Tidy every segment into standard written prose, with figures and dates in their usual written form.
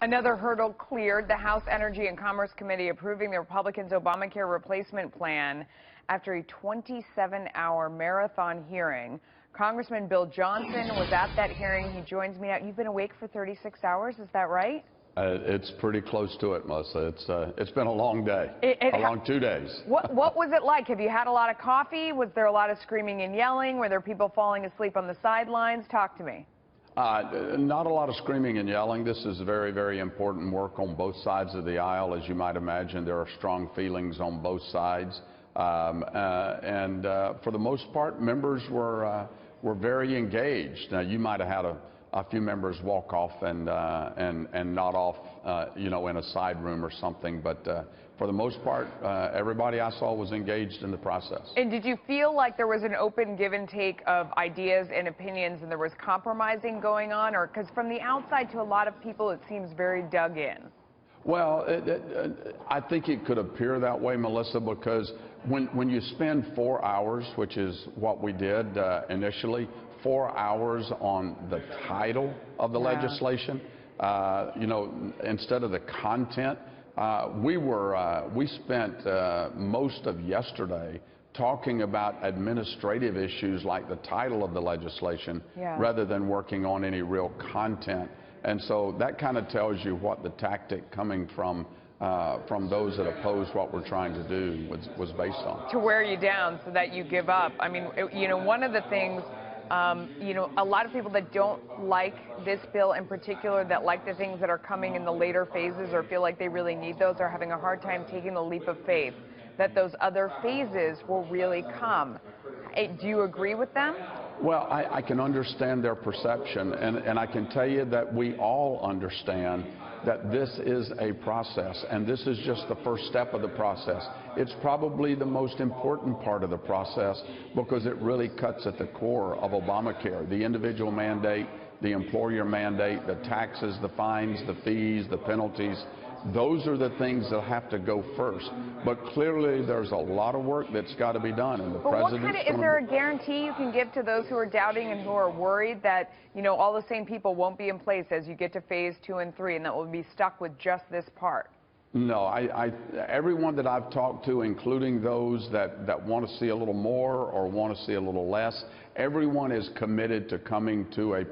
Another hurdle cleared. The House Energy and Commerce Committee approving the Republicans' Obamacare replacement plan after a 27-hour marathon hearing. Congressman Bill Johnson was at that hearing. He joins me now. You've been awake for 36 hours, is that right? It's pretty close to it, Melissa. It's been a long day, a long 2 days. What was it like? Have you had a lot of coffee? Was there a lot of screaming and yelling? Were there people falling asleep on the sidelines? Talk to me. Not a lot of screaming and yelling. This is very, very important work on both sides of the aisle. As you might imagine, there are strong feelings on both sides. For the most part, members were very engaged. Now, you might have had a few members walk off and nod off, in a side room or something. But for the most part, everybody I saw was engaged in the process. And did you feel like there was an open give and take of ideas and opinions and there was compromising going on? Or because from the outside to a lot of people, it seems very dug in. Well, I think it could appear that way, Melissa, because when you spend 4 hours, which is what we did initially, 4 hours on the title of the legislation, instead of the content, we spent most of yesterday talking about administrative issues like the title of the legislation rather than working on any real content. And so that kind of tells you what the tactic coming from those that oppose what we're trying to do was based on. To wear you down so that you give up. I mean, one of the things, a lot of people that don't like this bill in particular, that like the things that are coming in the later phases or feel like they really need those, are having a hard time taking the leap of faith that those other phases will really come. Do you agree with them? Well, I can understand their perception, and I can tell you that we all understand that this is a process, and this is just the first step of the process. It's probably the most important part of the process because it really cuts at the core of Obamacare, the individual mandate, the employer mandate, the taxes, the fines, the fees, the penalties. Those are the things that have to go first. But clearly, there's a lot of work that's got to be done. And is there a guarantee you can give to those who are doubting and who are worried that, all the same people won't be in place as you get to phase 2 and 3 and that we'll be stuck with just this part? No, everyone that I've talked to, including those that want to see a little more or want to see a little less, everyone is committed to coming to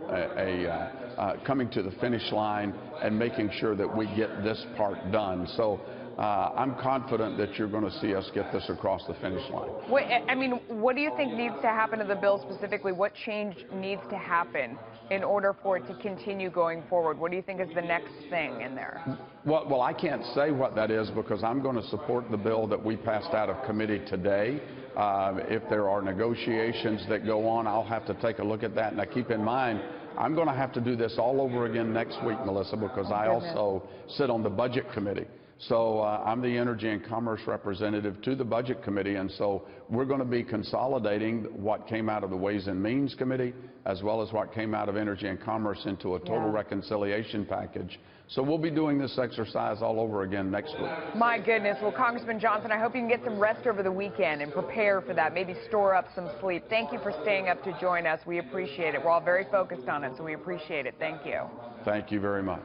coming to the finish line and making sure that we get this part done. So I'm confident that you're going to see us get this across the finish line. What do you think needs to happen to the bill specifically? What change needs to happen in order for it to continue going forward? What do you think is the next thing in there? Well, I can't say what that is because I'm going to support the bill that we passed out of committee today. If there are negotiations that go on, I'll have to take a look at that. Now, keep in mind, I'm going to have to do this all over again next week, Melissa, because I also sit on the Budget Committee. So I'm the Energy and Commerce representative to the Budget Committee, and so we're going to be consolidating what came out of the Ways and Means Committee as well as what came out of Energy and Commerce into a total reconciliation package. So we'll be doing this exercise all over again next week. My goodness. Well, Congressman Johnson, I hope you can get some rest over the weekend and prepare for that, maybe store up some sleep. Thank you for staying up to join us. We appreciate it. We're all very focused on it, so we appreciate it. Thank you. Thank you very much.